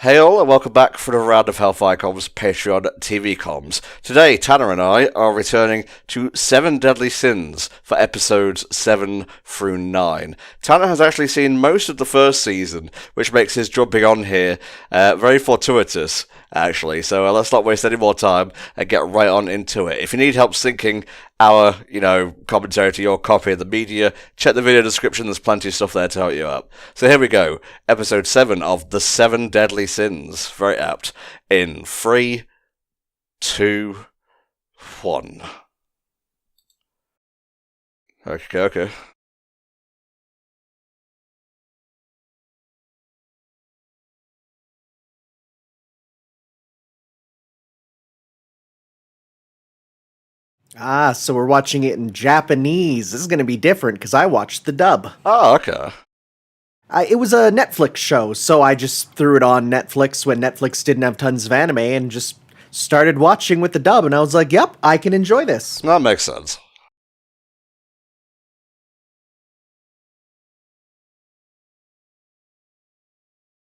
Hail and welcome back for another round of HellfireComms Patreon TV comms. Today, Tanner and I are returning to 7 Deadly Sins for episodes 7 through 9. Tanner has actually seen most of the first season, which makes his jumping on here very fortuitous, actually. So let's not waste any more time and get right on into it. If you need help syncing our, commentary to your copy of the media, check the video description, there's plenty of stuff there to help you out. So here we go, episode 7 of The 7 Deadly Sins, very apt, in 3, 2, 1. Okay. Ah, so we're watching it in Japanese. This is going to be different because I watched the dub. Oh, okay. It was a Netflix show, so I just threw it on Netflix when Netflix didn't have tons of anime and just started watching with the dub, and I was like, yep, I can enjoy this. That makes sense.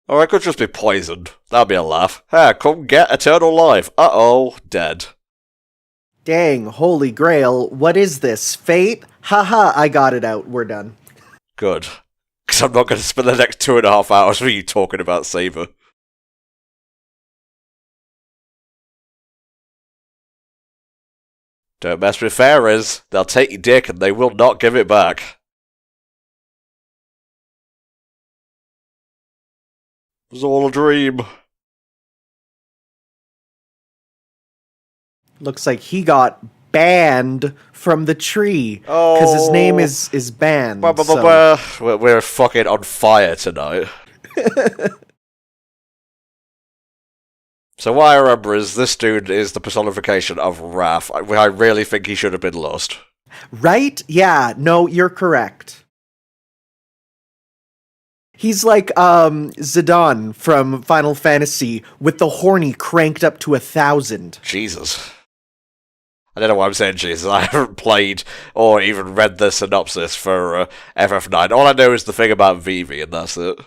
Or I could just be poisoned. That'd be a laugh. Hey, come get eternal life. Uh-oh, dead. Dang, holy grail, what is this? Fate? Haha, I got it out. We're done. Good. Because I'm not going to spend the next 2.5 hours with you talking about Saber. Don't mess with fairies. They'll take your dick and they will not give it back. It was all a dream. Looks like he got banned from the tree because his name is banned. We're fucking on fire tonight. So what I remember is this dude is the personification of wrath. I really think he should have been lost. Right? Yeah, no, you're correct. He's like Zidane from Final Fantasy with the horny cranked up to 1,000. Jesus. I don't know why I'm saying Jesus. I haven't played or even read the synopsis for FF9. All I know is the thing about Vivi, and that's it.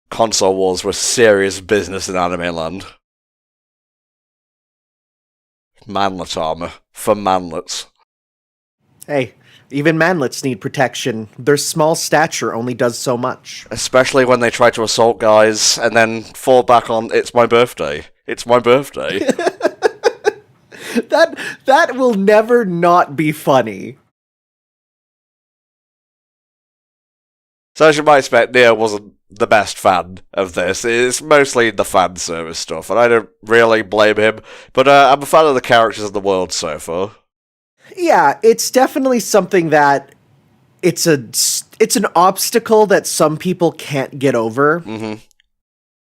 Console wars were serious business in anime land. Manlet armor for manlets. Hey, even manlets need protection. Their small stature only does so much. Especially when they try to assault guys and then fall back on, it's my birthday. It's my birthday. That will never not be funny. So as you might expect, Neo wasn't the best fan of this. It's mostly the fan service stuff, and I don't really blame him. But I'm a fan of the characters in the world so far. Yeah, it's definitely something that it's an obstacle that some people can't get over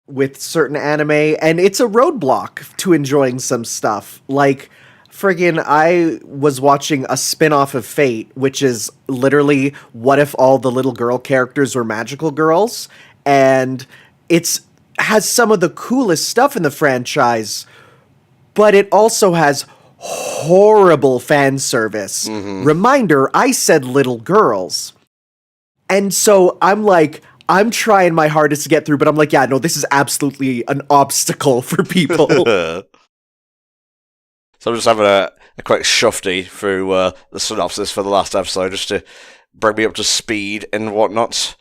with certain anime, and it's a roadblock to enjoying some stuff. Like, friggin', I was watching a spin-off of Fate, which is literally what if all the little girl characters were magical girls, and has some of the coolest stuff in the franchise, but it also has horrible fan service. Reminder, I said little girls. And so I'm trying my hardest to get through, but I'm like, yeah, no, this is absolutely an obstacle for people. So I'm just having a quick shufty through the synopsis for the last episode, just to bring me up to speed and whatnot.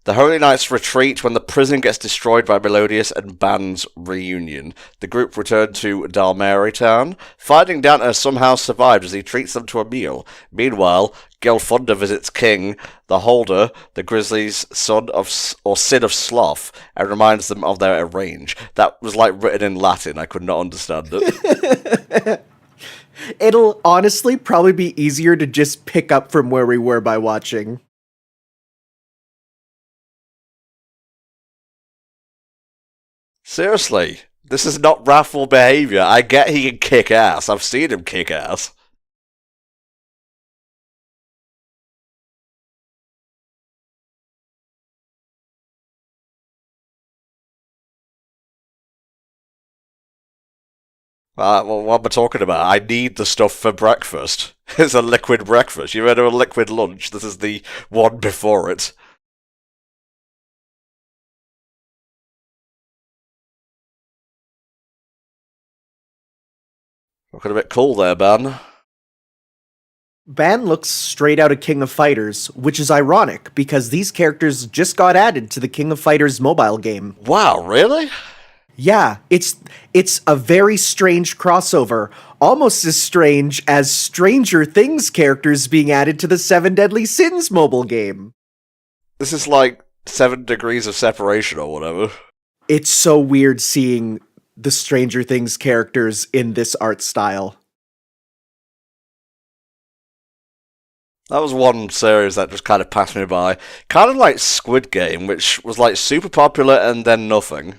The Holy Knights retreat when the prison gets destroyed by Melodious and Band's reunion. The group return to Dalmary Town. Finding Danta somehow survived as he treats them to a meal. Meanwhile, Gelfunda visits King, the Holder, the Grizzly's son of Sloth, and reminds them of their arrange. That was written in Latin. I could not understand it. It'll honestly probably be easier to just pick up from where we were by watching. Seriously, this is not wrathful behaviour. I get he can kick ass. I've seen him kick ass. What am I talking about? I need the stuff for breakfast. It's a liquid breakfast. You read a liquid lunch. This is the one before it. Looking a bit cool there, Ben. Ban looks straight out of King of Fighters, which is ironic because these characters just got added to the King of Fighters mobile game. Wow, really? Yeah, it's a very strange crossover, almost as strange as Stranger Things characters being added to the Seven Deadly Sins mobile game. This is like 7 degrees of separation or whatever. It's so weird seeing the Stranger Things characters in this art style. That was one series that just kind of passed me by. Kind of like Squid Game, which was like super popular and then nothing.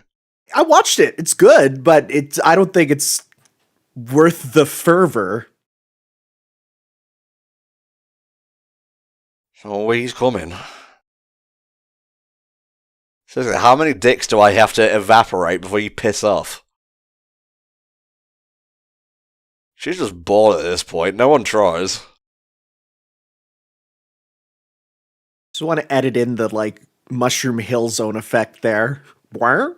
I watched it. It's good, but I don't think it's worth the fervor. Oh, he's coming. Seriously, how many dicks do I have to evaporate before you piss off? She's just bored at this point. No one tries. Just want to edit in the, like, Mushroom Hill Zone effect there. Where?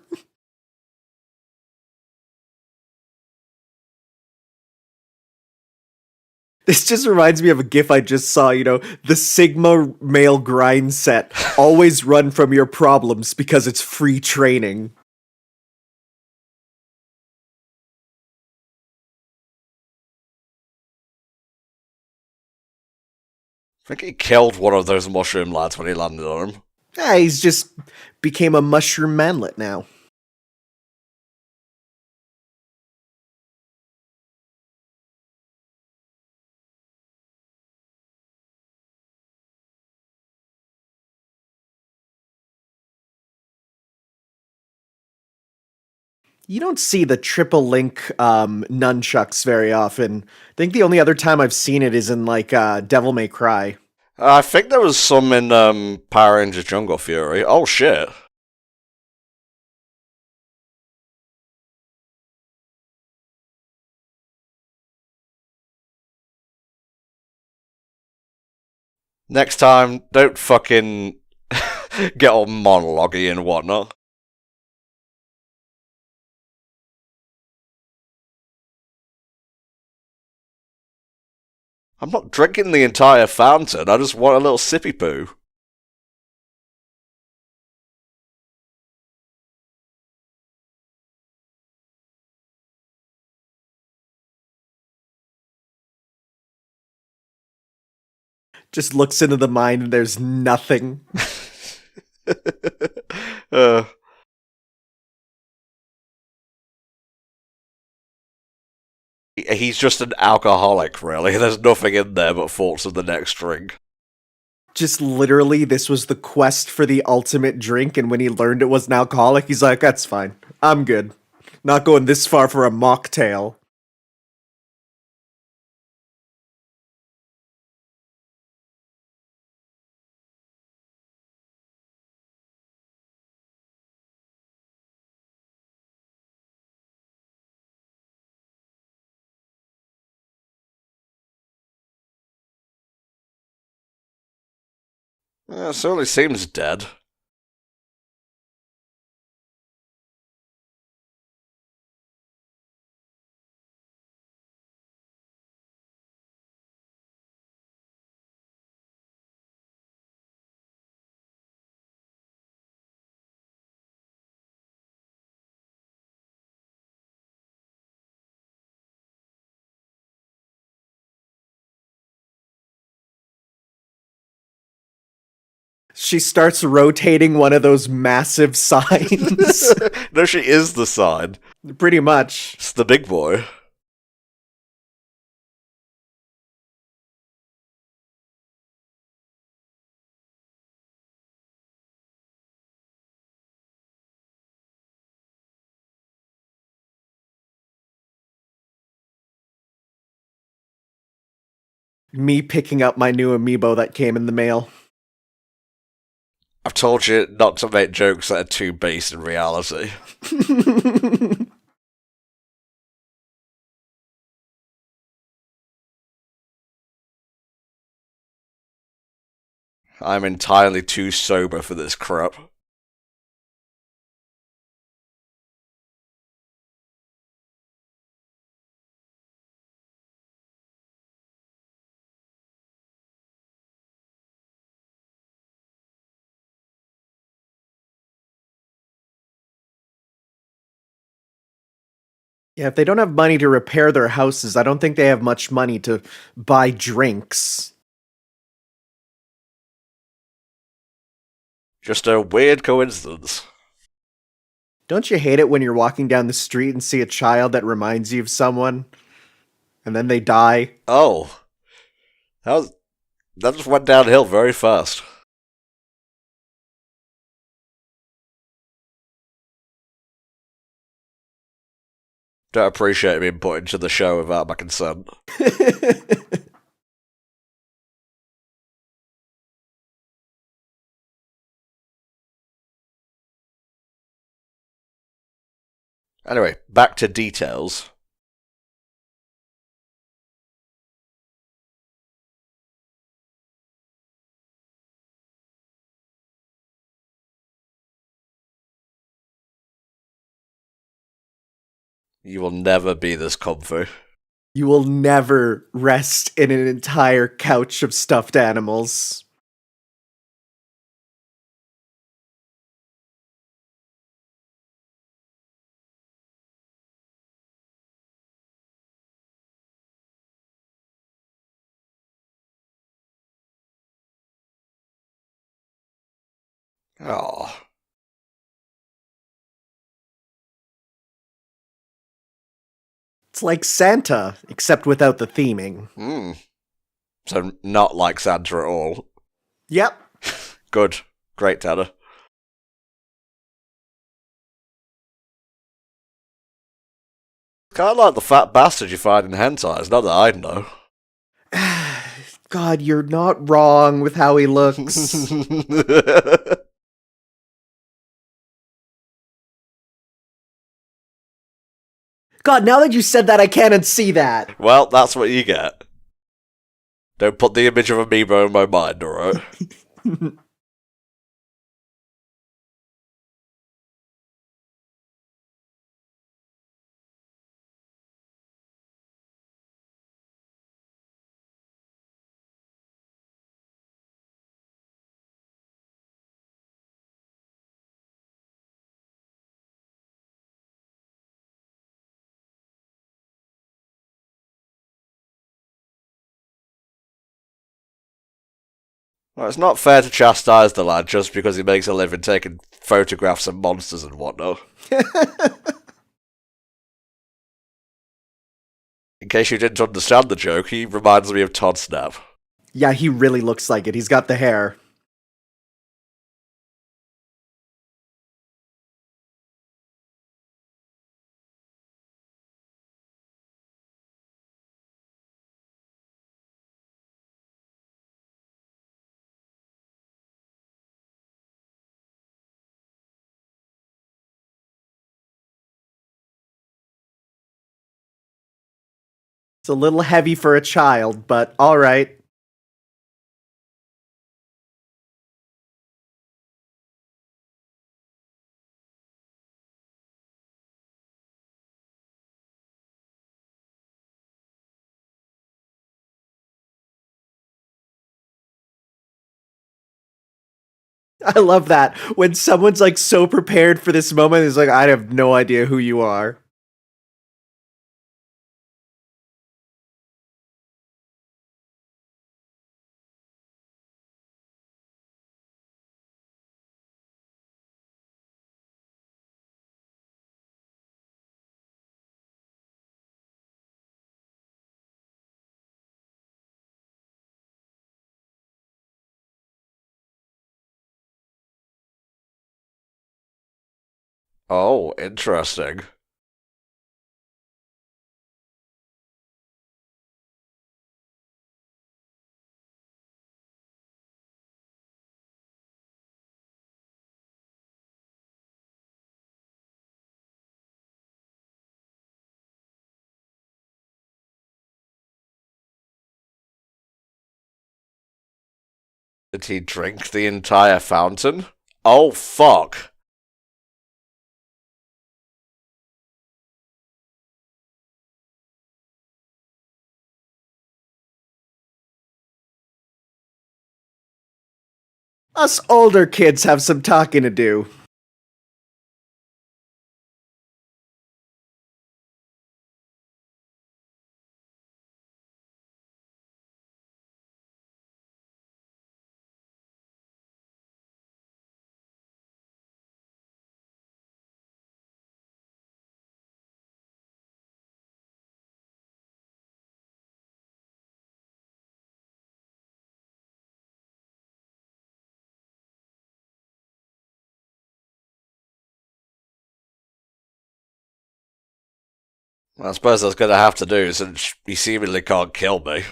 This just reminds me of a GIF I just saw, the Sigma male grind set. Always run from your problems because it's free training. I think he killed one of those mushroom lads when he landed on him. Yeah, he's just became a mushroom manlet now. You don't see the triple link nunchucks very often. I think the only other time I've seen it is in, like, Devil May Cry. I think there was some in Power Rangers Jungle Fury. Oh shit. Next time, don't fucking get all monologue-y and whatnot. I'm not drinking the entire fountain, I just want a little sippy poo. Just looks into the mind and there's nothing. He's just an alcoholic, really. There's nothing in there but thoughts of the next drink. Just literally, this was the quest for the ultimate drink, and when he learned it was an alcoholic, he's like, that's fine. I'm good. Not going this far for a mocktail. It certainly seems dead. She starts rotating one of those massive signs. No, she is the sign. Pretty much. It's the big boy. Me picking up my new amiibo that came in the mail. I've told you not to make jokes that are too based in reality. I'm entirely too sober for this crap. Yeah, if they don't have money to repair their houses, I don't think they have much money to buy drinks. Just a weird coincidence. Don't you hate it when you're walking down the street and see a child that reminds you of someone, and then they die? Oh, that just went downhill very fast. Don't appreciate being put into the show without my consent. Anyway, back to details. You will never be this comfy. You will never rest in an entire couch of stuffed animals. Oh. It's like Santa, except without the theming. So not like Santa at all. Yep. Good. Great, Tanner. Kind of like the fat bastard you find in hentais, not that I know. God, you're not wrong with how he looks. God, now that you said that, I can't unsee that. Well, that's what you get. Don't put the image of Amiibo in my mind, alright? Well, it's not fair to chastise the lad just because he makes a living taking photographs of monsters and whatnot. In case you didn't understand the joke, he reminds me of Todd Snap. Yeah, he really looks like it. He's got the hair. It's a little heavy for a child, but alright. I love that. When someone's like so prepared for this moment, it's like, I have no idea who you are. Oh, interesting. Did he drink the entire fountain? Oh, fuck. Us older kids have some talking to do. I suppose that's going to have to do, since he seemingly can't kill me.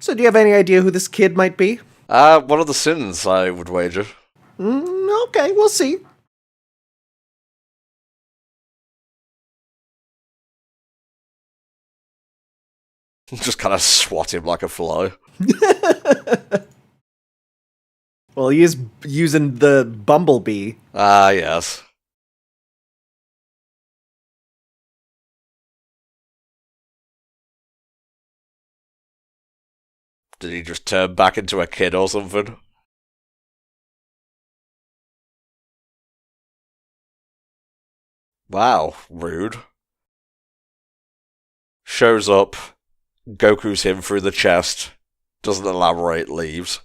So do you have any idea who this kid might be? One of the sins, I would wager. Okay, we'll see. Just kind of swat him like a fly. Well, he is using the bumblebee. Ah, yes. Did he just turn back into a kid or something? Wow, rude. Shows up, Goku's him through the chest, doesn't elaborate, leaves.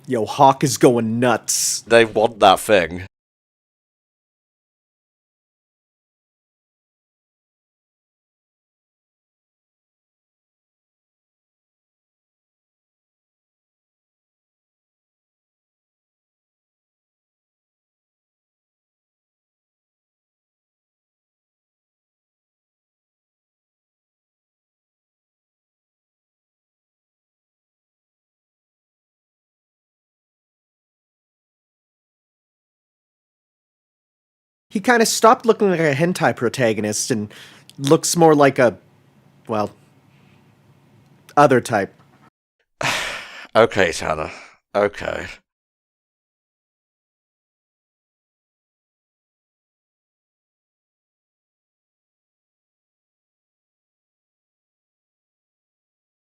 Yo, Hawk is going nuts. They want that thing. He kind of stopped looking like a hentai protagonist and looks more like a, well, other type. Okay, Tanner. Okay.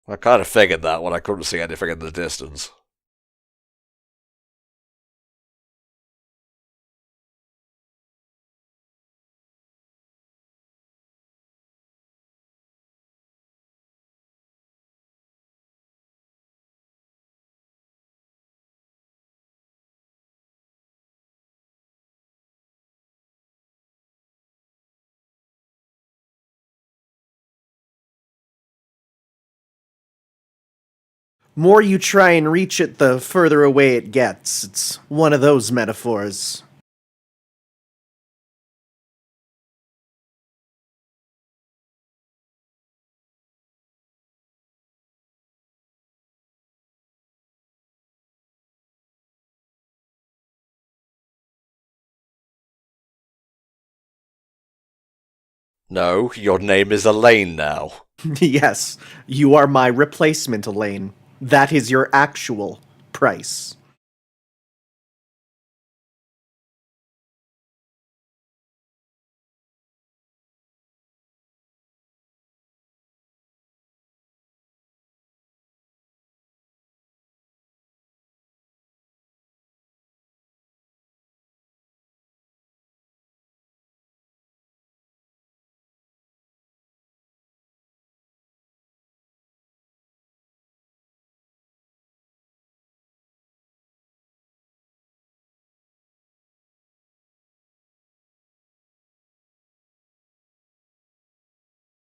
I kind of figured that when I couldn't see anything in the distance. More you try and reach it, the further away it gets. It's one of those metaphors. No, your name is Elaine now. Yes, you are my replacement, Elaine. That is your actual price.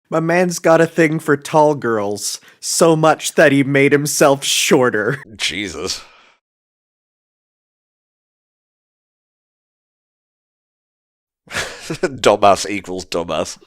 My man's got a thing for tall girls, so much that he made himself shorter. Jesus. Dumbass equals dumbass.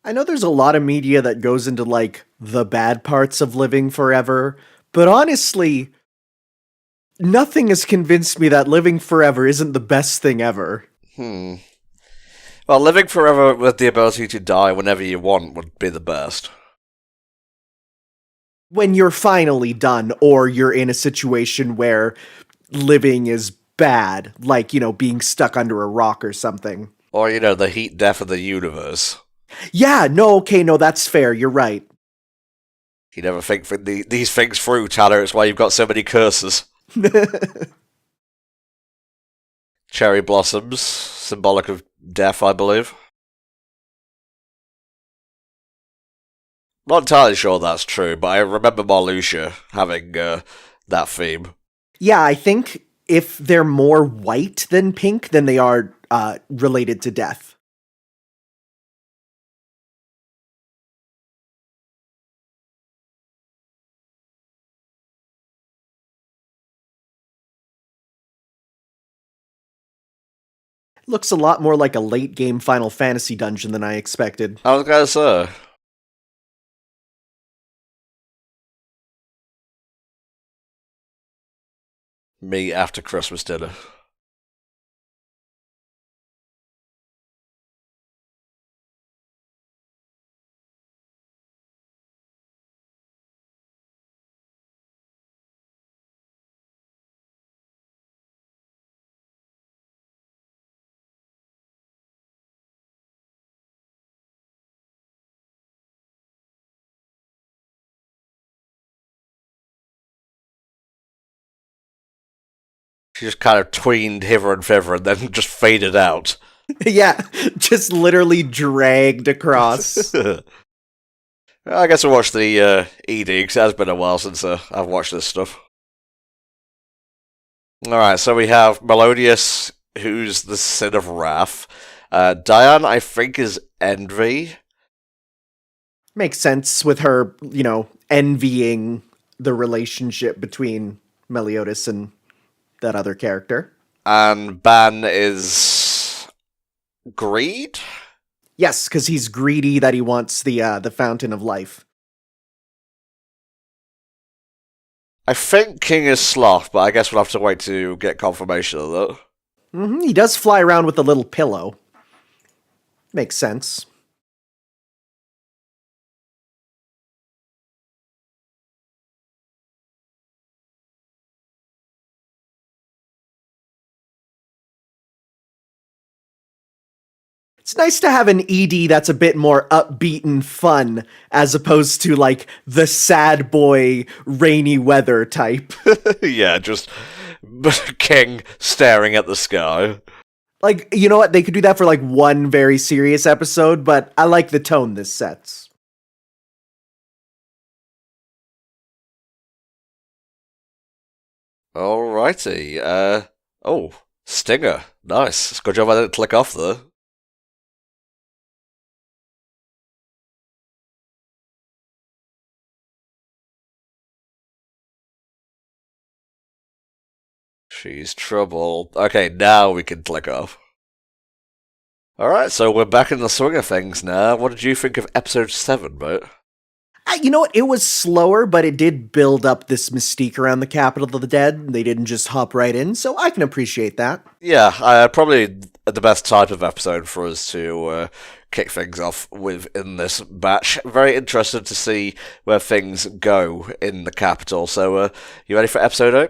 I know there's a lot of media that goes into, like, the bad parts of living forever, but honestly, nothing has convinced me that living forever isn't the best thing ever. Well, living forever with the ability to die whenever you want would be the best. When you're finally done, or you're in a situation where living is bad, like, being stuck under a rock or something. Or, the heat death of the universe. Yeah, no, okay, no, that's fair, you're right. You never think these things through, Tanner. It's why you've got so many curses. Cherry blossoms, symbolic of death, I believe. Not entirely sure that's true, but I remember Marluxia having that theme. Yeah, I think if they're more white than pink, then they are related to death. Looks a lot more like a late game Final Fantasy dungeon than I expected. I was gonna say. Me after Christmas dinner. She just kind of tweened hither and thither and then just faded out. Yeah, just literally dragged across. I guess I'll watch the ED, because it has been a while since I've watched this stuff. Alright, so we have Melodious, who's the Sin of Wrath. Diane, I think, is Envy. Makes sense with her, envying the relationship between Meliodas and that other character. And Ban is Greed? Yes, because he's greedy that he wants the Fountain of Life. I think King is Sloth, but I guess we'll have to wait to get confirmation of that. He does fly around with a little pillow. Makes sense. It's nice to have an ED that's a bit more upbeat and fun, as opposed to, like, the sad boy, rainy weather type. Yeah, just King staring at the sky. Like, you know what? They could do that for, like, one very serious episode, but I like the tone this sets. Alrighty, oh, Stinger. Nice. Good job I didn't click off there. She's trouble. Okay, now we can click off. Alright, so we're back in the swing of things now. What did you think of episode 7, mate? You know what? It was slower, but it did build up this mystique around the capital of the dead. They didn't just hop right in, so I can appreciate that. Yeah, probably the best type of episode for us to kick things off with in this batch. Very interested to see where things go in the capital. So, you ready for episode 8?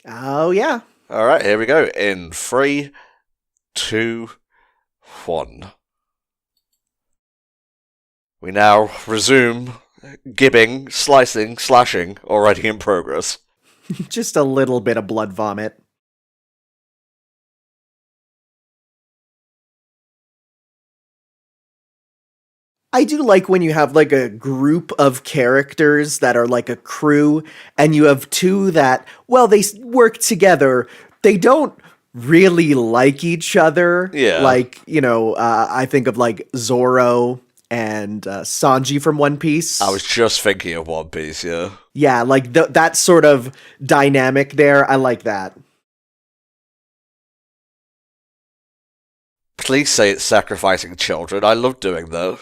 Oh, yeah. Alright, here we go. In 3, 2, 1. We now resume gibbing, slicing, slashing, already in progress. Just a little bit of blood vomit. I do like when you have, like, a group of characters that are like a crew, and you have two that, well, they work together. They don't really like each other. Yeah. Like, I think of, like, Zoro and Sanji from One Piece. I was just thinking of One Piece, yeah. Yeah, like, that sort of dynamic there, I like that. Please say it's sacrificing children. I love doing that.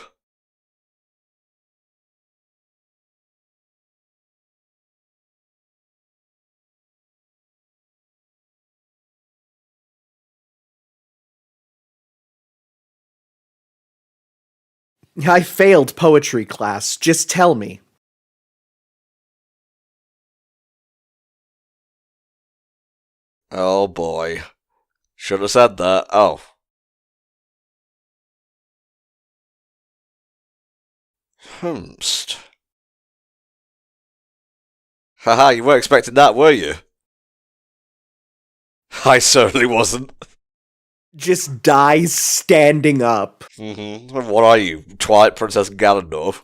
I failed poetry class. Just tell me. Oh boy. Should have said that. Oh. Humst. Haha, you weren't expecting that, were you? I certainly wasn't. Just dies standing up. What are you, Twilight Princess Ganondorf?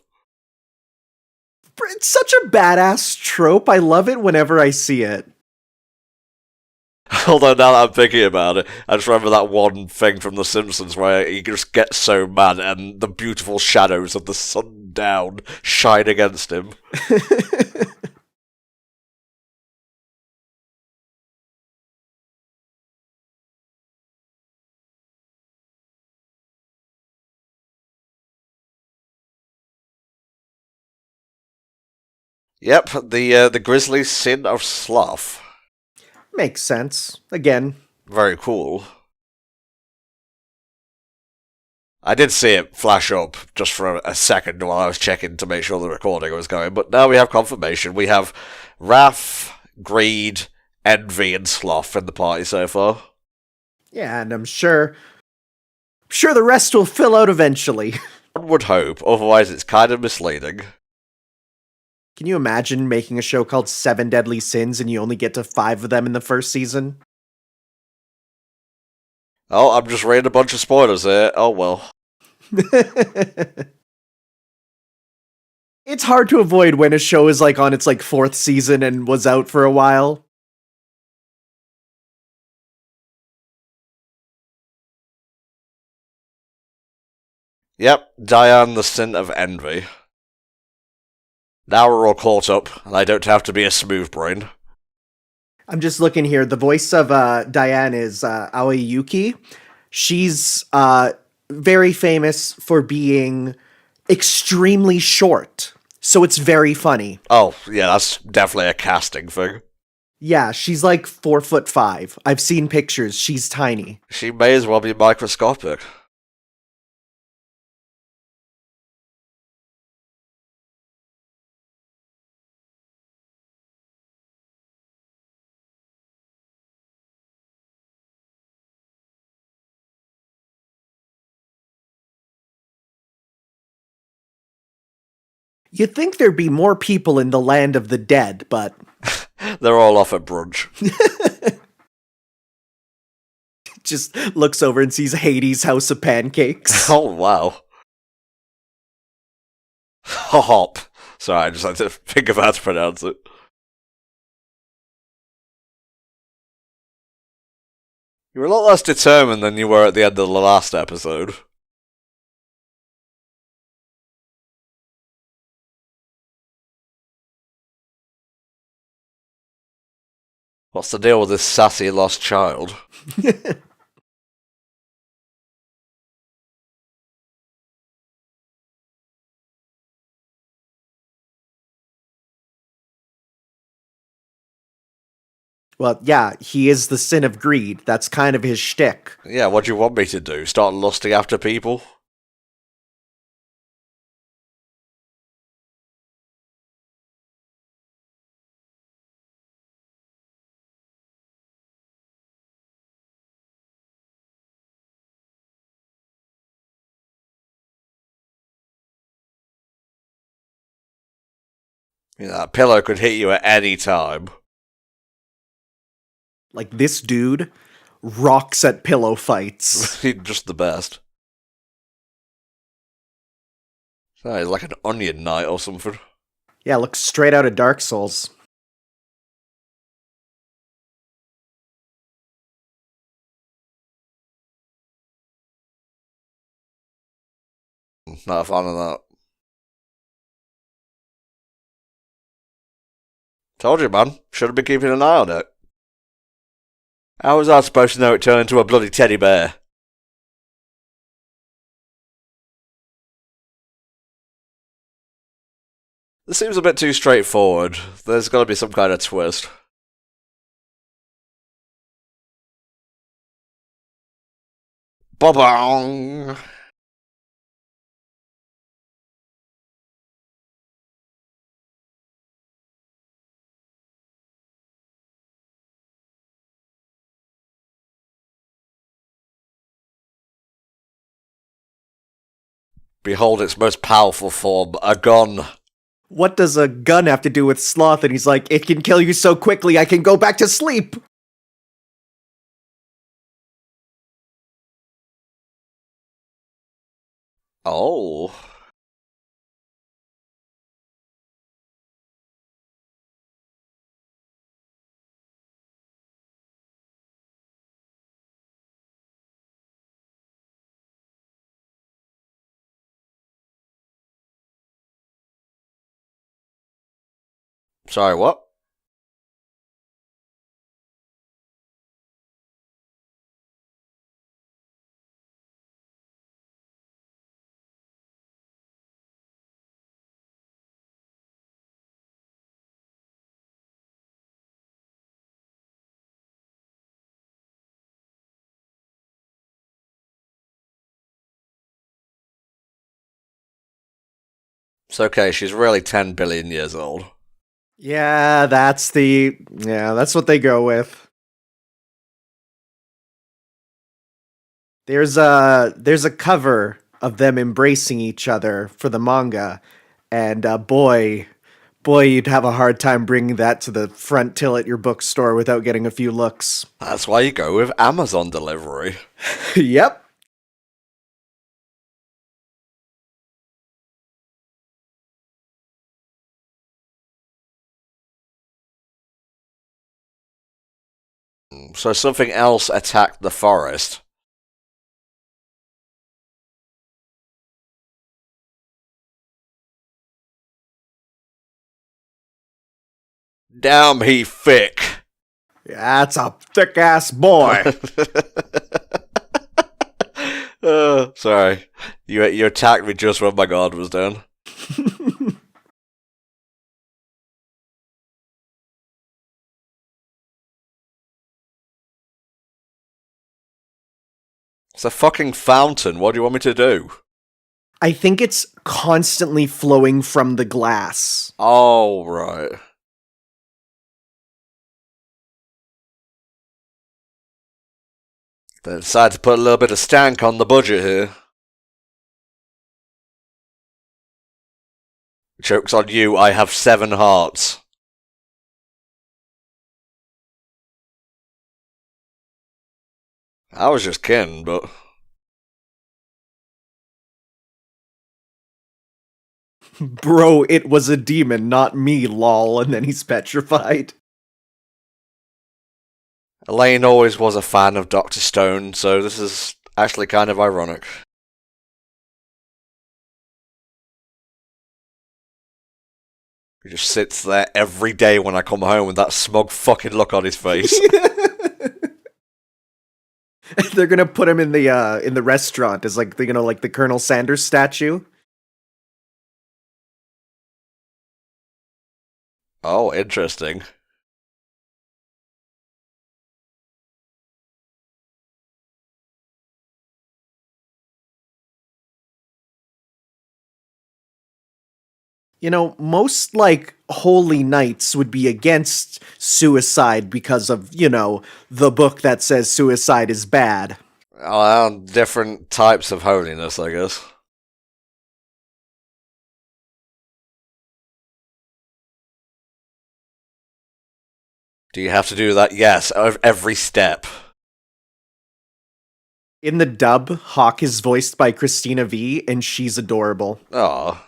It's such a badass trope. I love it whenever I see it. Although now that I'm thinking about it, I just remember that one thing from The Simpsons where he just gets so mad and the beautiful shadows of the sundown shine against him. Yep, the grisly sin of sloth. Makes sense. Again. Very cool. I did see it flash up just for a second while I was checking to make sure the recording was going, but now we have confirmation. We have wrath, greed, envy, and sloth in the party so far. Yeah, and I'm sure the rest will fill out eventually. One would hope, otherwise it's kind of misleading. Can you imagine making a show called Seven Deadly Sins and you only get to 5 of them in the first season? Oh, I'm just reading a bunch of spoilers here. Oh well. It's hard to avoid when a show is on its 4th season and was out for a while. Yep, Diane, the sin of envy. Now we're all caught up, and I don't have to be a smooth brain. I'm just looking here. The voice of Diane is Aoi Yuki. She's very famous for being extremely short, so it's very funny. Oh, yeah, that's definitely a casting thing. Yeah, she's 4'5". I've seen pictures. She's tiny. She may as well be microscopic. You'd think there'd be more people in the land of the dead, but They're all off at brunch. just looks over and sees Hades' House of Pancakes. Oh, wow. Hop. Sorry, I just had to think of how to pronounce it. You're a lot less determined than you were at the end of the last episode. What's the deal with this sassy lost child? Well, yeah, he is the sin of greed. That's kind of his shtick. Yeah, what do you want me to do? Start lusting after people? Yeah, that pillow could hit you at any time. This dude rocks at pillow fights. He's just the best. Oh, he's like an onion knight or something. Yeah, looks straight out of Dark Souls. Not a fan of that. Told you, man. Should have been keeping an eye on it. How was I supposed to know it turned into a bloody teddy bear? This seems a bit too straightforward. There's got to be some kind of twist. Ba-bong! Behold its most powerful form, a gun. What does a gun have to do with sloth? And he's like, it can kill you so quickly I can go back to sleep. Oh. Sorry, what? It's okay, she's really 10 billion years old. Yeah, that's what they go with. There's a cover of them embracing each other for the manga, and boy, you'd have a hard time bringing that to the front till at your bookstore without getting a few looks. That's why you go with Amazon delivery. Yep. So something else attacked the forest. Damn, he thick. That's a thick ass boy. Sorry. You attacked me just when my guard was down. It's a fucking fountain. What do you want me to do? I think it's constantly flowing from the glass. Oh, right. They decided to put a little bit of stank on the budget here. Joke's on you, I have 7 hearts. I was just kidding, but... Bro, it was a demon, not me, lol, and then he's petrified. Elaine always was a fan of Dr. Stone, so this is actually kind of ironic. He just sits there every day when I come home with that smug fucking look on his face. They're gonna put him in the restaurant as like like the Colonel Sanders statue. Oh, interesting. You know, most like holy knights would be against suicide because of, the book that says suicide is bad. Oh, different types of holiness, I guess. Do you have to do that? Yes, every step. In the dub, Hawk is voiced by Christina V, and she's adorable. Oh.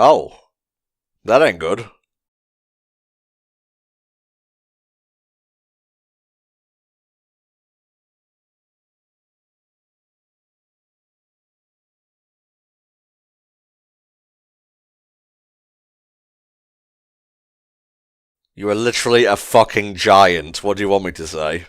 Oh. That ain't good. You are literally a fucking giant. What do you want me to say?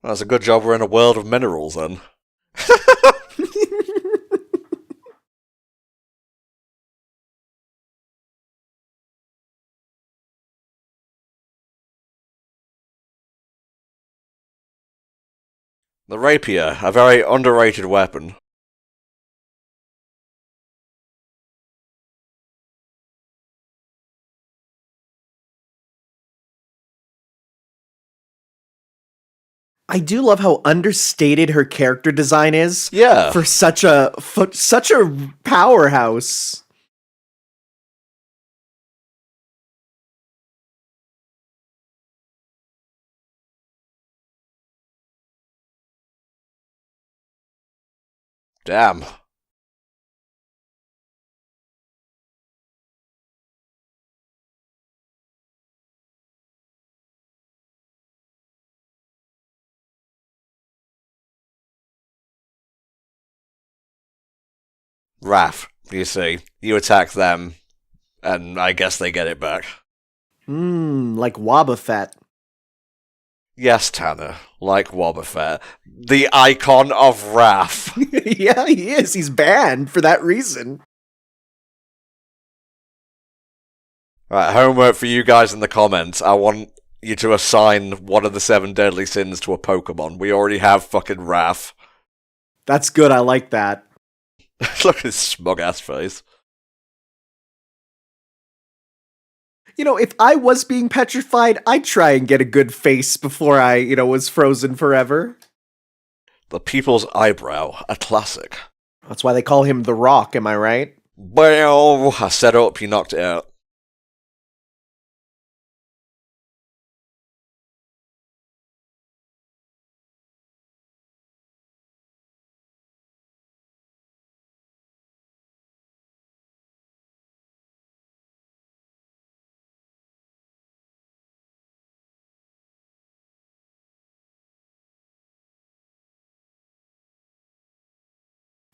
That's a good job we're in a world of minerals, then. The rapier, a very underrated weapon. I do love how understated her character design is Yeah. for such a powerhouse. Damn. Raph, you see. You attack them, and I guess they get it back. Like Wobbuffet. Yes, Tanner, like Wobbuffet. The icon of Raph. Yeah, he is. He's banned for that reason. Right, homework for you guys in the comments. I want you to assign one of the 7 deadly sins to a Pokemon. We already have fucking Raph. That's good. I like that. Look at his smug ass face. You know, if I was being petrified, I'd try and get a good face before I, was frozen forever. The People's Eyebrow, a classic. That's why they call him the Rock, am I right? Well, I set up, you knocked it out.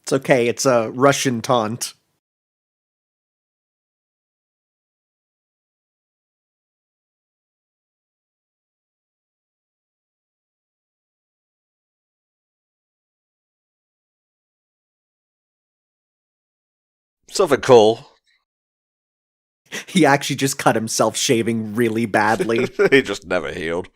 It's okay, it's a Russian taunt. Something cool. He actually just cut himself shaving really badly. He just never healed.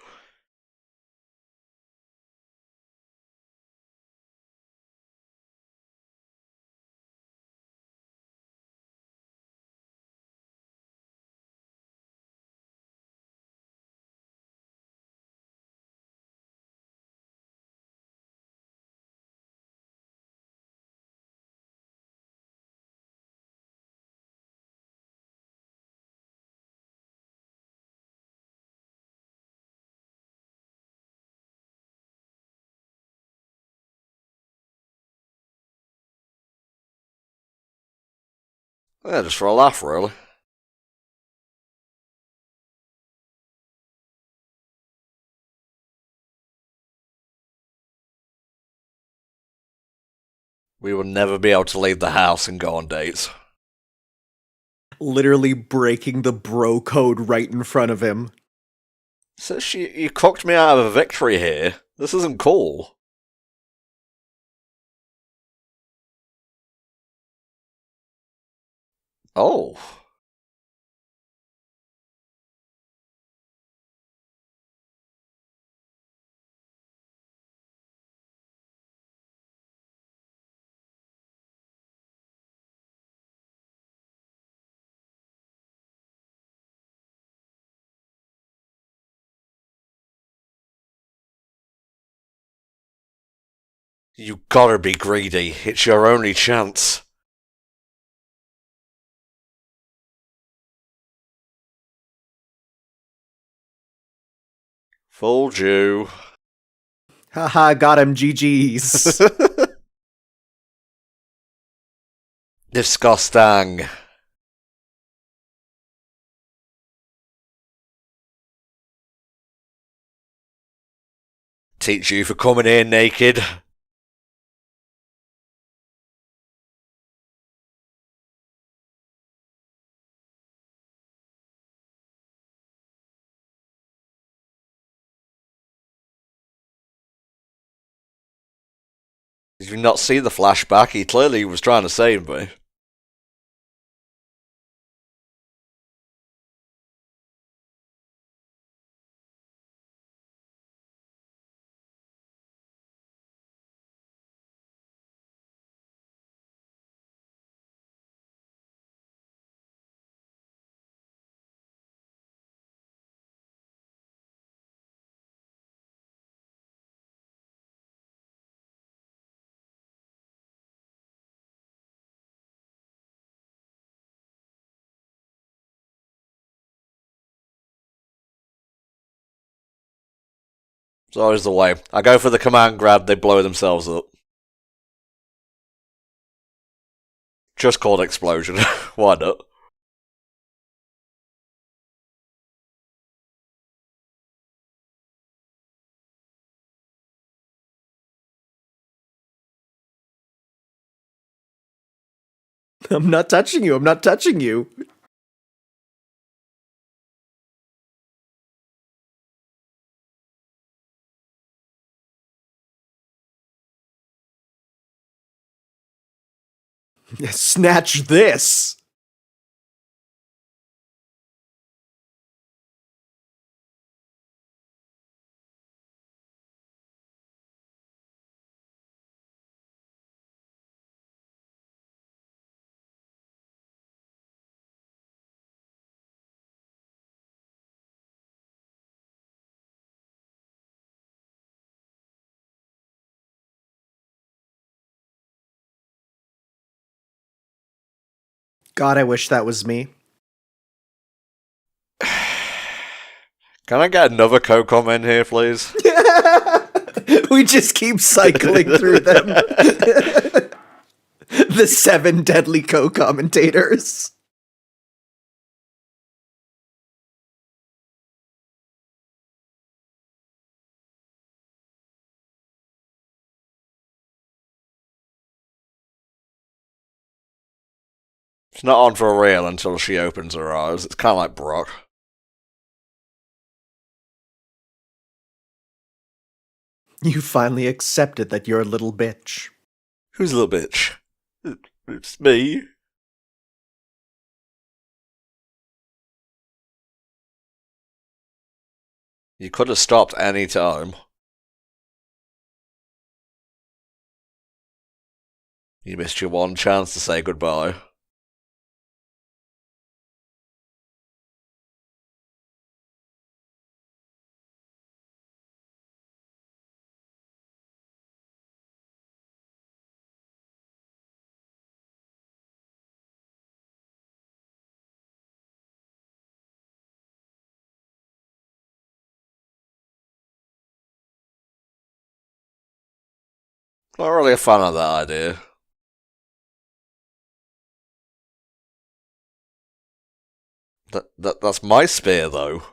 Yeah, just for a laugh, really. We will never be able to leave the house and go on dates. Literally breaking the bro code right in front of him. So you cooked me out of a victory here. This isn't cool. Oh. You gotta be greedy. It's your only chance. Fooled you. Haha, got him, GG's. Disgusting. Teach you for coming here naked. Did you not see the flashback? He clearly was trying to save me. It's always the way. I go for the command grab, they blow themselves up. Just called explosion. Why not? I'm not touching you. I'm not touching you. Snatch this. God, I wish that was me. Can I get another COCOM in here, please? We just keep cycling through them. The 7 deadly co-commentators. It's not on for real until she opens her eyes. It's kind of like Brock. You finally accepted that you're a little bitch. Who's a little bitch? It's me. You could have stopped any time. You missed your one chance to say goodbye. Not really a fan of that idea. That's my spear, though.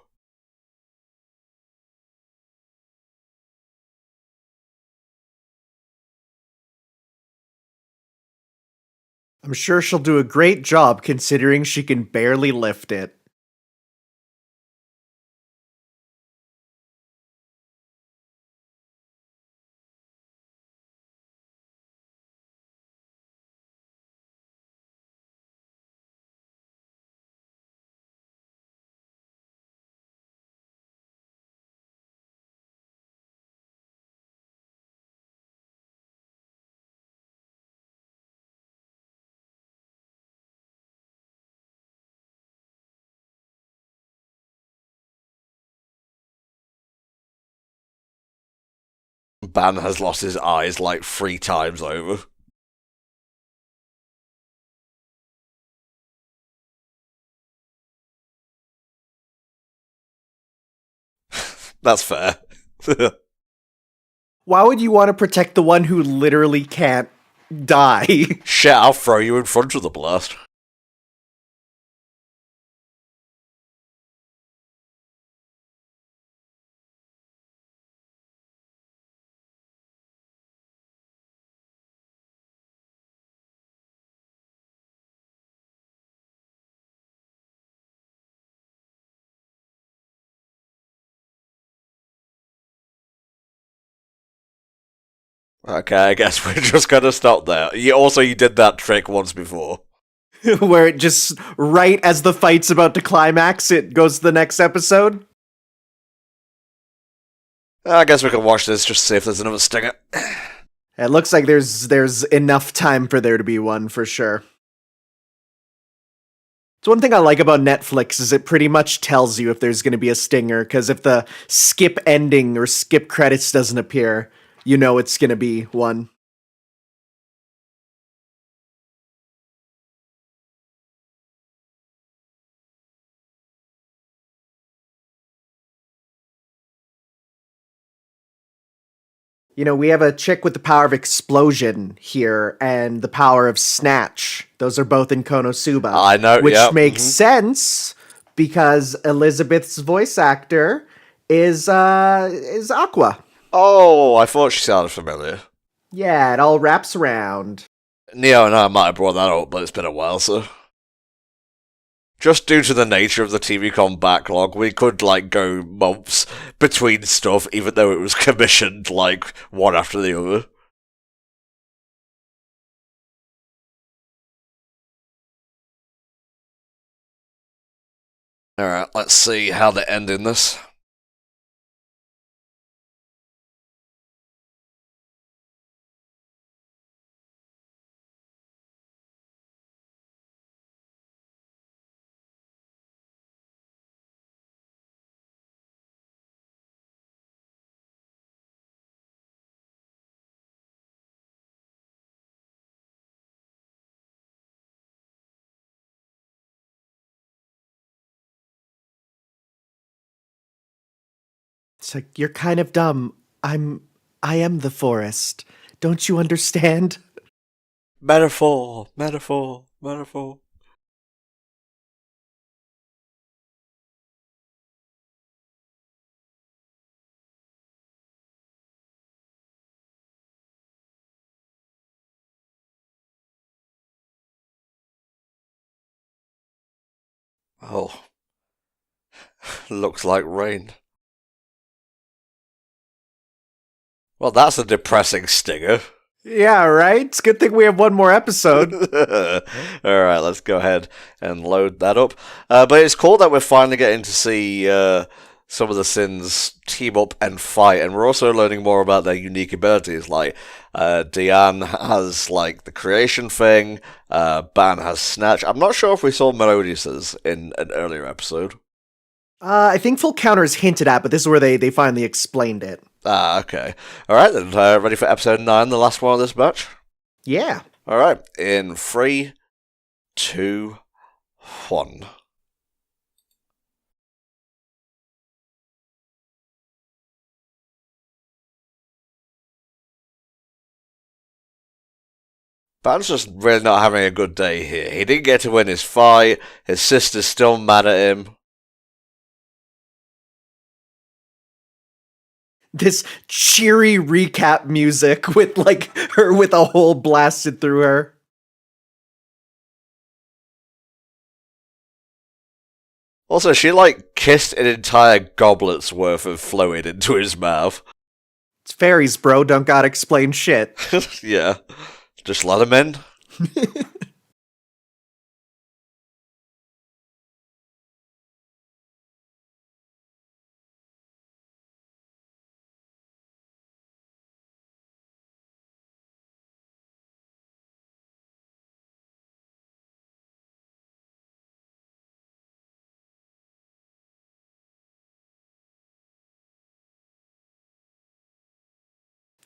I'm sure she'll do a great job considering she can barely lift it. Ban has lost his eyes like 3 times over. That's fair. Why would you want to protect the one who literally can't die? Shit, I'll throw you in front of the blast. Okay, I guess we're just gonna stop there. You did that trick once before. Where it just, right as the fight's about to climax, it goes to the next episode. I guess we can watch this just to see if there's another stinger. It looks like there's enough time for there to be one, for sure. So one thing I like about Netflix is it pretty much tells you if there's going to be a stinger, because if the skip ending or skip credits doesn't appear, you know it's going to be one. You know, we have a chick with the power of explosion here and the power of snatch. Those are both in Konosuba. I know, which yep, makes sense because Elizabeth's voice actor is Aqua. Oh, I thought she sounded familiar. Yeah, it all wraps around. Neo and I might have brought that up, but it's been a while, so. Just due to the nature of the TV-com backlog, we could, go months between stuff, even though it was commissioned, one after the other. Alright, let's see how they're ending this. It's like, you're kind of dumb. I am the forest. Don't you understand? Metaphor, metaphor, metaphor. Oh, looks like rain. Well, that's a depressing stinger. Yeah, right? It's a good thing we have one more episode. Alright, let's go ahead and load that up. But it's cool that we're finally getting to see some of the Sins team up and fight, and we're also learning more about their unique abilities. Diane has, the creation thing, Ban has Snatch. I'm not sure if we saw Melodius's in an earlier episode. I think Full Counter is hinted at, but this is where they finally explained it. Ah, okay. Alright then, ready for episode 9, the last one of this batch? Yeah. Alright, in 3, 2, 1. Ban's just really not having a good day here. He didn't get to win his fight, his sister's still mad at him. This cheery recap music with her with a hole blasted through her. Also, she kissed an entire goblet's worth of fluid into his mouth. It's fairies, bro. Don't gotta explain shit. Yeah. Just let him in.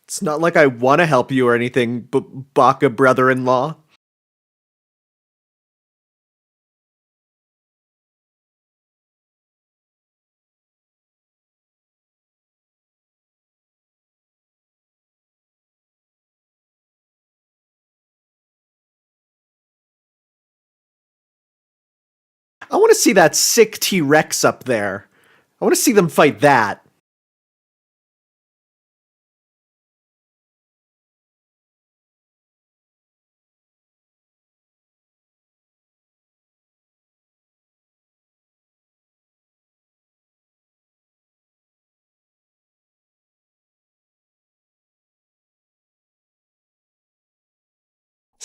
It's not like I want to help you or anything, Baka brother-in-law. I want to see that sick T-Rex up there. I want to see them fight that.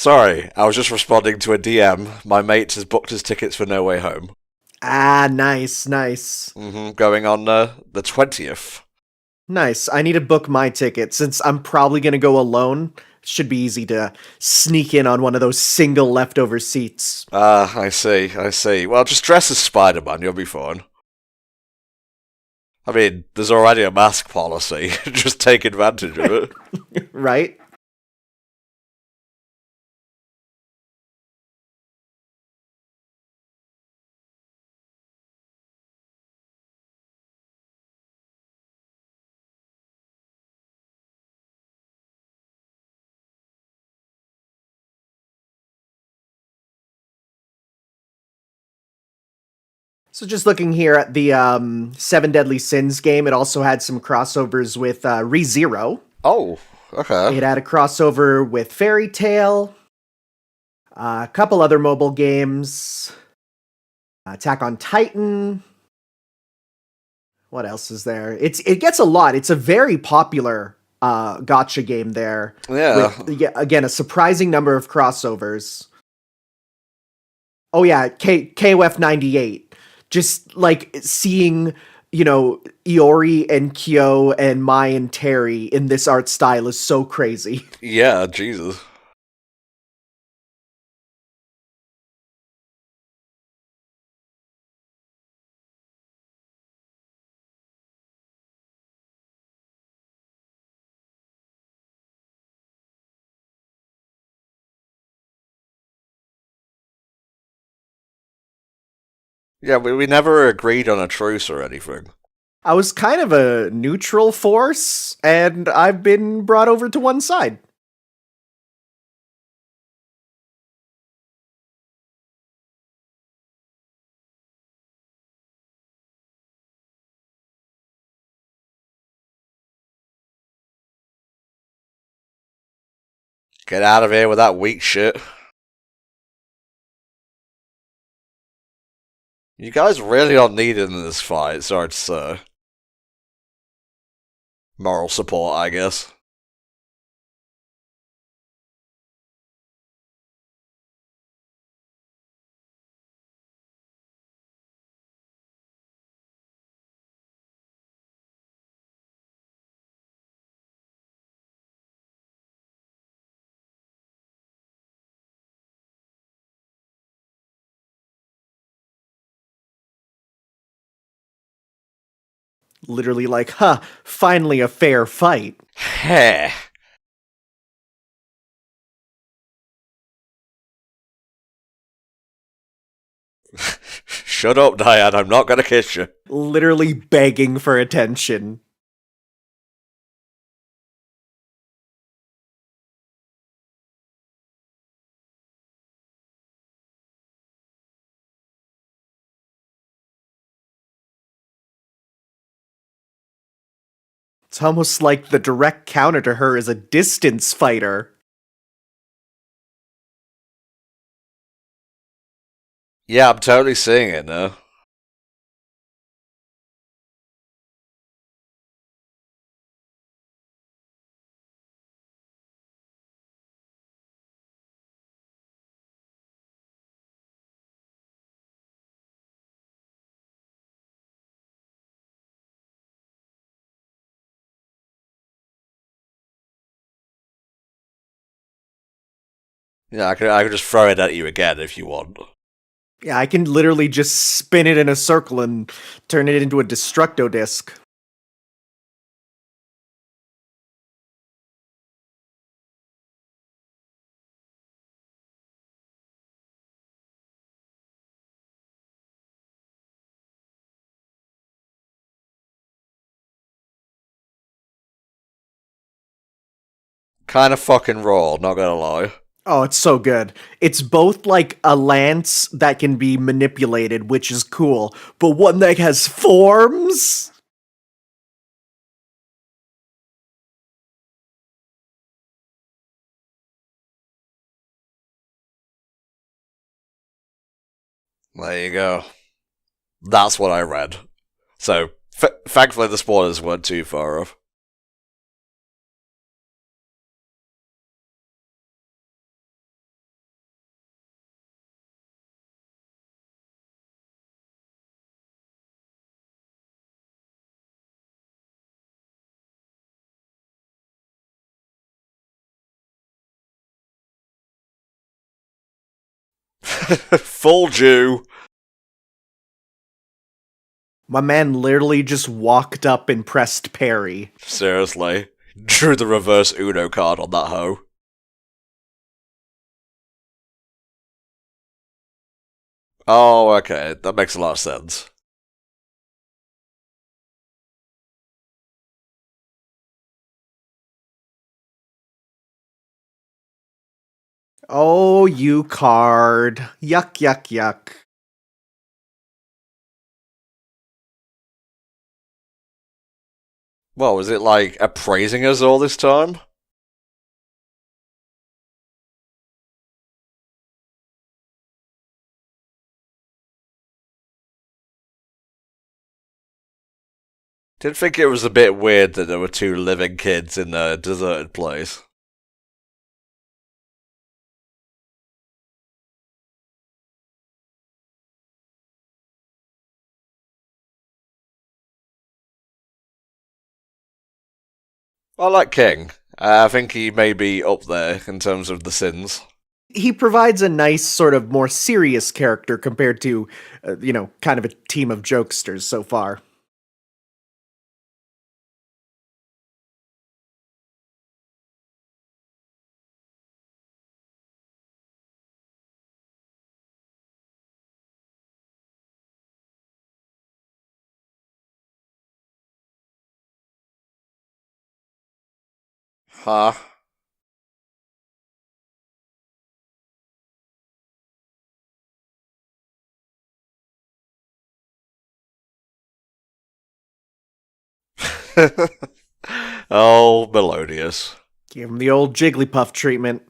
Sorry, I was just responding to a DM. My mate has booked his tickets for No Way Home. Ah, nice, nice. Going on the 20th. Nice. I need to book my ticket since I'm probably going to go alone. Should be easy to sneak in on one of those single leftover seats. Ah, I see. Well, just dress as Spider-Man, you'll be fine. I mean, there's already a mask policy. Just take advantage of it. Right? So just looking here at the Seven Deadly Sins game, it also had some crossovers with ReZero. Oh, okay. It had a crossover with Fairy Tail, a couple other mobile games, Attack on Titan. What else is there? It gets a lot. It's a very popular gotcha game there. Yeah. With, again, a surprising number of crossovers. Oh yeah, KOF 98. Just like seeing, Iori and Kyo and Mai and Terry in this art style is so crazy. Yeah, Jesus. Yeah, we never agreed on a truce or anything. I was kind of a neutral force, and I've been brought over to one side. Get out of here with that weak shit. You guys really aren't needed in this fight, sorry to say. Moral support, I guess. Literally like, finally a fair fight. Heh. Shut up, Diane, I'm not gonna kiss you. Literally begging for attention. It's almost like the direct counter to her is a distance fighter. Yeah, I'm totally seeing it now. Yeah, I could just throw it at you again if you want. Yeah, I can literally just spin it in a circle and turn it into a Destructo disc. Kinda fucking raw, not gonna lie. Oh, it's so good. It's both like a lance that can be manipulated, which is cool, but one that has forms? There you go. That's what I read. So, thankfully the spoilers weren't too far off. Full Jew. My man literally just walked up and pressed parry. Seriously. Drew the reverse Uno card on that hoe. Oh, okay. That makes a lot of sense. Oh, you card. Yuck, yuck, yuck. Well, was it like appraising us all this time? Did think it was a bit weird that there were two living kids in a deserted place. I like King. I think he may be up there in terms of the sins. He provides a nice, sort of more serious character compared to, kind of a team of jokesters so far. Huh? Oh, melodious. Give him the old Jigglypuff treatment.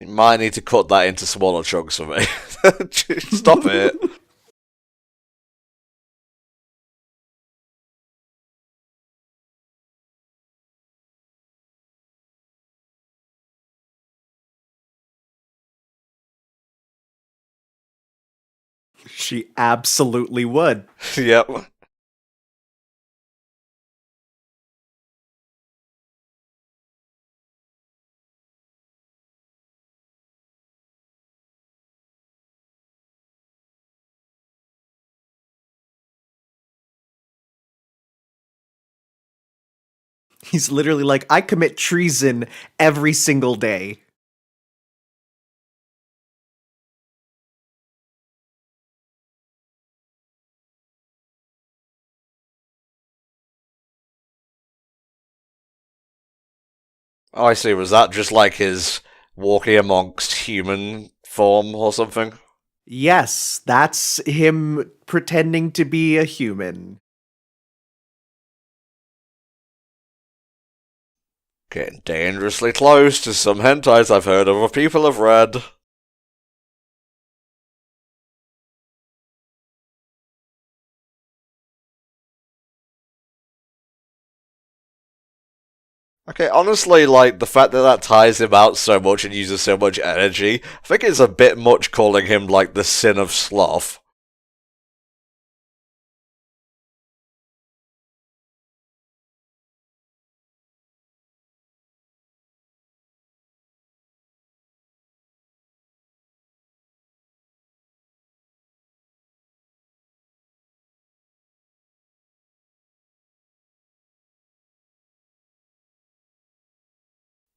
You might need to cut that into smaller chunks for me. Stop it. She absolutely would. Yep. He's literally like, I commit treason every single day. Oh, I see. Was that just like his walking amongst human form or something? Yes, that's him pretending to be a human. Getting dangerously close to some hentais I've heard of or people have read. Okay, honestly, like, the fact that that tires him out so much and uses so much energy, I think it's a bit much calling him, like, the sin of sloth.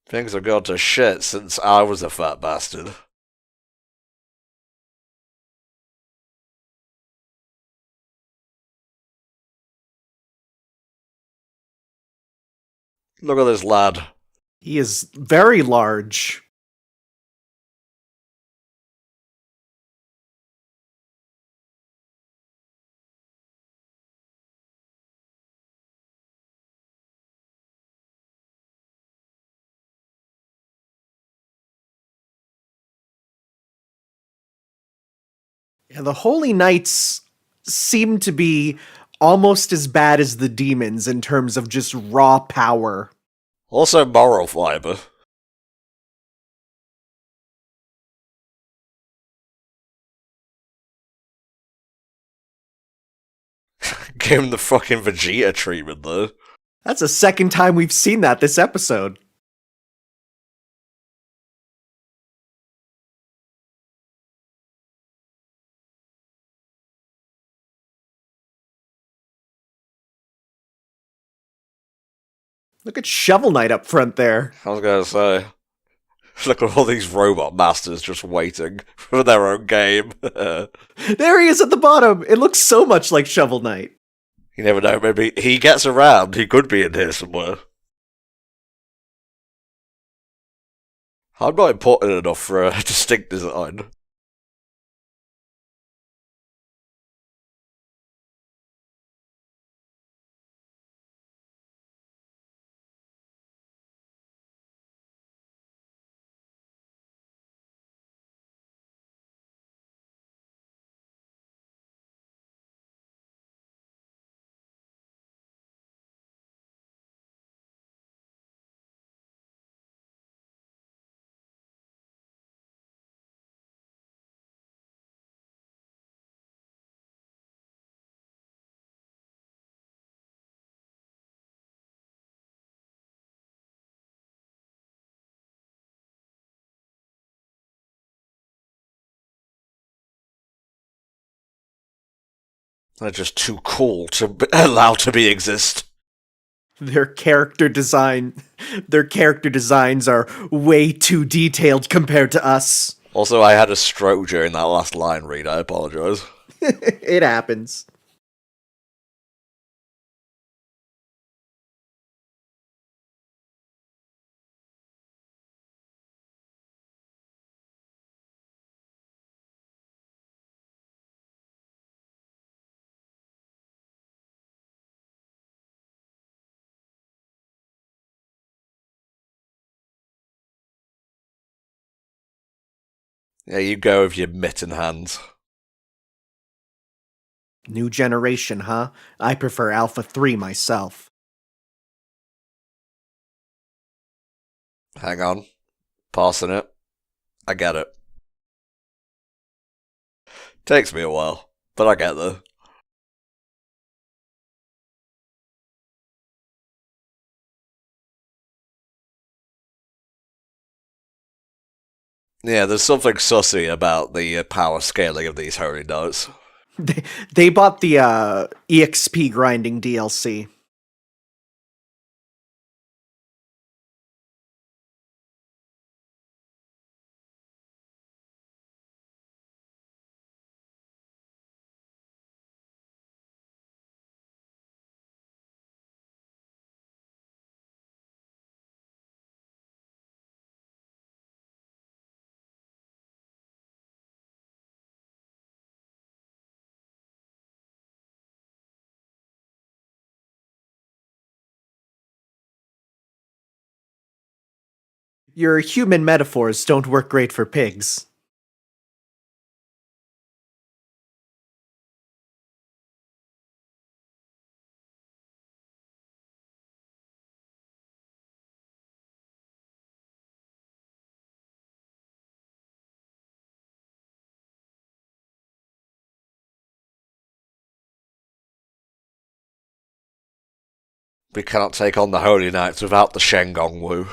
Things have gone to shit since I was a fat bastard. Look at this lad. He is very large. Yeah, the Holy Knights seem to be almost as bad as the demons in terms of just raw power. Also moral fiber. Gave him the fucking Vegeta treatment, though. That's the second time we've seen that this episode. Look at Shovel Knight up front there. I was gonna say, look at all these robot masters just waiting for their own game. There he is at the bottom. It looks so much like Shovel Knight. You never know, maybe he gets around, he could be in here somewhere. I'm not important enough for a distinct design. They're just too cool to allow to be exist. Their character designs are way too detailed compared to us. Also, I had a stroke during that last line read, I apologise. It happens. Yeah, you go with your mitten hands. New generation, huh? I prefer Alpha 3 myself. Hang on. Parsing it. I get it. Takes me a while, but I get there. Yeah, there's something sussy about the power scaling of these holy notes. They bought the EXP grinding DLC. Your human metaphors don't work great for pigs. We cannot take on the Holy Knights without the Shengong Wu.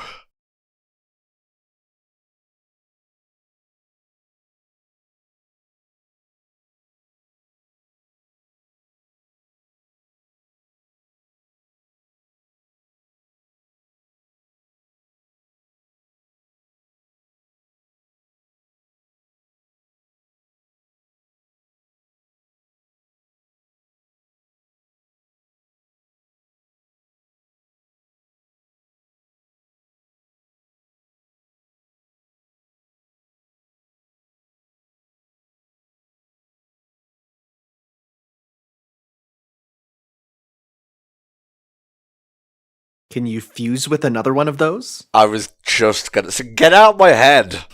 Can you fuse with another one of those? I was just gonna say, get out of my head!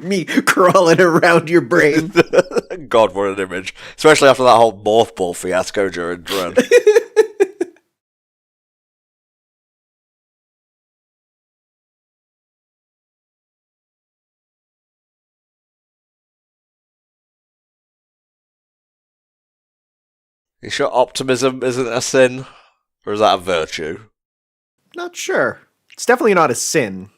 Me crawling around your brain. God, what an image. Especially after that whole morph ball fiasco during Dread. You sure optimism isn't a sin? Or is that a virtue? Not sure. It's definitely not a sin.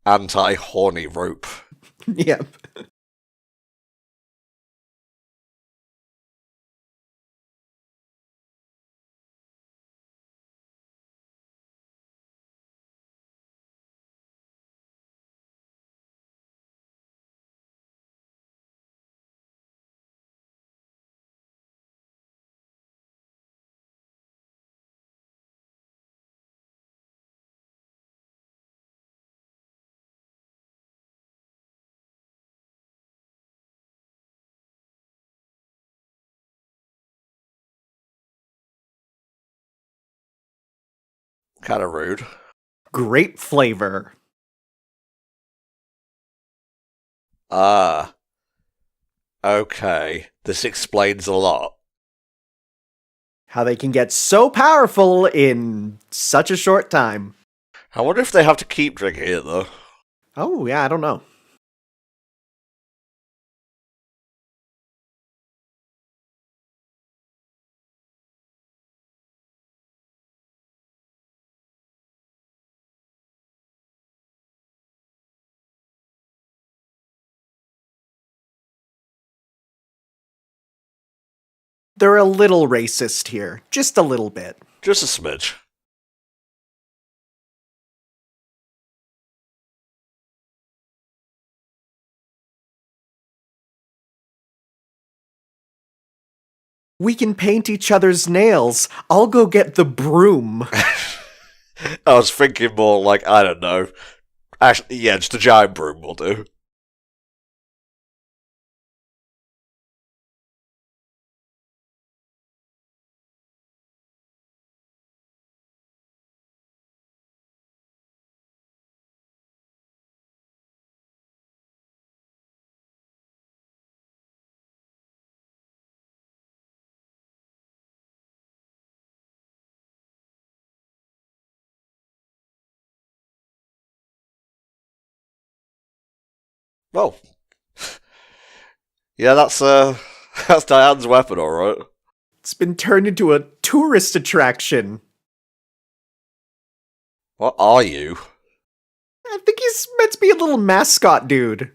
Anti-horny rope. Yep. Kind of rude. Great flavor. Ah. Okay. This explains a lot. How they can get so powerful in such a short time. I wonder if they have to keep drinking it, though. Oh, yeah, I don't know. They're a little racist here. Just a little bit. Just a smidge. We can paint each other's nails. I'll go get the broom. I was thinking more like, I don't know. Actually, yeah, just a giant broom will do. Well, yeah, that's that's Diane's weapon, alright. It's been turned into a tourist attraction. What are you? I think he's meant to be a little mascot dude.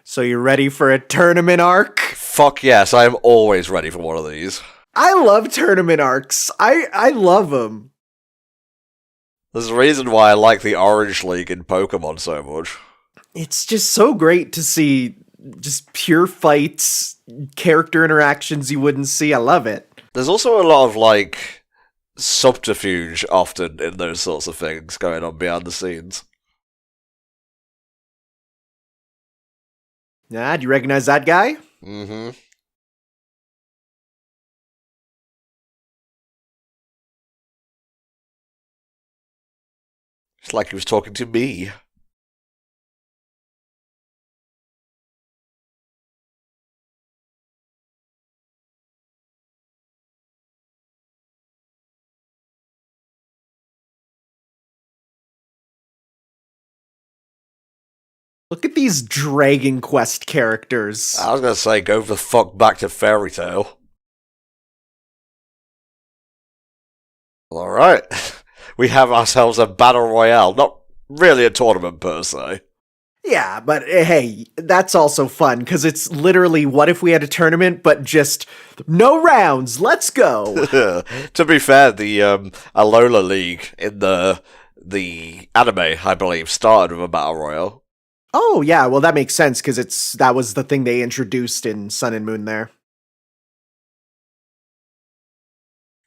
So you ready for a tournament arc? Fuck yes, I am always ready for one of these. I love tournament arcs. I love them. There's a reason why I like the Orange League in Pokemon so much. It's just so great to see just pure fights, character interactions you wouldn't see. I love it. There's also a lot of, like, subterfuge often in those sorts of things going on behind the scenes. Ah, do you recognize that guy? Mm-hmm. It's like he was talking to me. Look at these Dragon Quest characters. I was gonna say, go the fuck back to Fairy Tail. Alright. We have ourselves a battle royale. Not really a tournament per se. Yeah, but hey, that's also fun, because it's literally what if we had a tournament, but just no rounds, let's go! To be fair, the Alola League in the anime, I believe, started with a battle royale. Oh yeah, well that makes sense, because that was the thing they introduced in Sun and Moon there.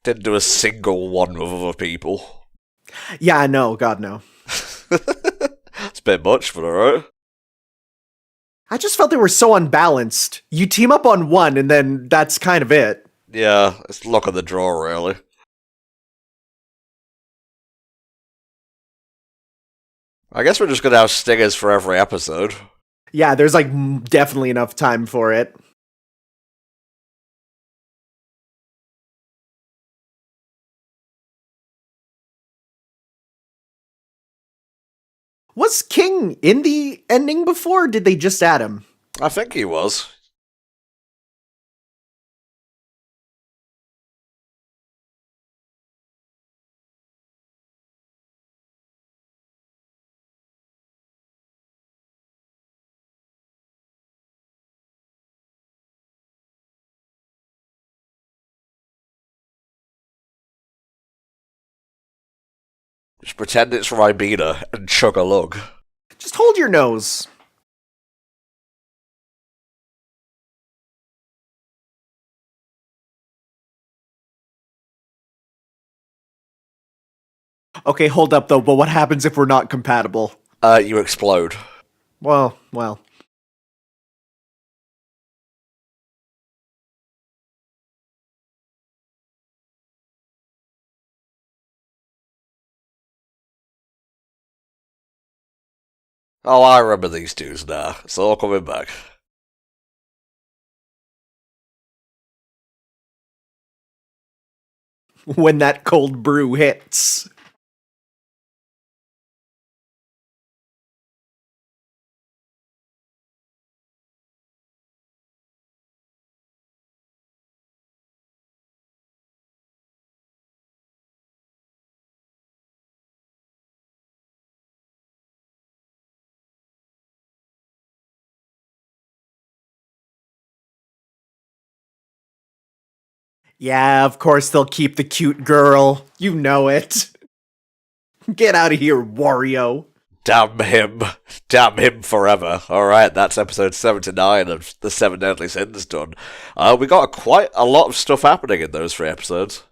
Didn't do a single one with other people. Yeah, no, God no. It's a bit much, but alright. I just felt they were so unbalanced. You team up on one, and then that's kind of it. Yeah, it's luck of the draw, really. I guess we're just gonna have stingers for every episode. Yeah, there's like definitely enough time for it. Was King in the ending before, or did they just add him? I think he was. Just pretend it's Ribena and chug a lug. Just hold your nose. Okay, hold up though, but what happens if we're not compatible? You explode. Well. Oh, I remember these dudes now. It's all coming back. When that cold brew hits. Yeah, of course they'll keep the cute girl. You know it. Get out of here, Wario. Damn him. Damn him forever. Alright, that's episode 79 of The Seven Deadly Sins done. We got quite a lot of stuff happening in those 3 episodes.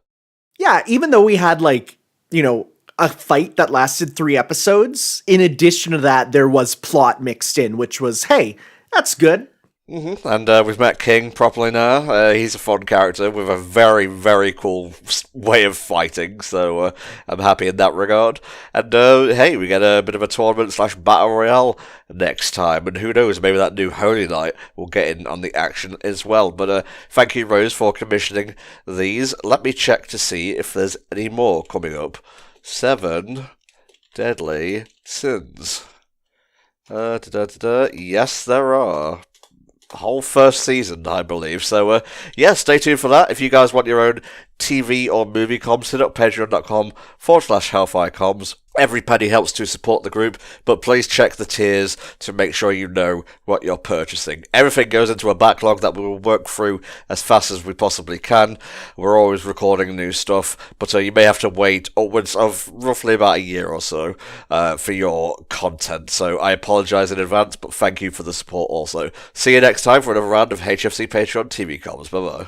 Yeah, even though we had, like, you know, a fight that lasted 3 episodes, in addition to that, there was plot mixed in, which was, hey, that's good. And we've met King properly now. He's a fun character with a very, very cool way of fighting, so I'm happy in that regard. And hey, we get a bit of a tournament/battle royale next time, and who knows, maybe that new Holy Knight will get in on the action as well. But thank you, Rose, for commissioning these. Let me check to see if there's any more coming up. 7 Deadly Sins. Yes, there are. Whole first season, I believe. So, yeah, stay tuned for that. If you guys want your own TV or movie comms, hit up patreon.com/HellfireComms. Every penny helps to support the group, but please check the tiers to make sure you know what you're purchasing. Everything goes into a backlog that we will work through as fast as we possibly can. We're always recording new stuff, but you may have to wait upwards of roughly about a year or so for your content. So I apologise in advance, but thank you for the support also. See you next time for another round of HFC Patreon TV comms. Bye-bye.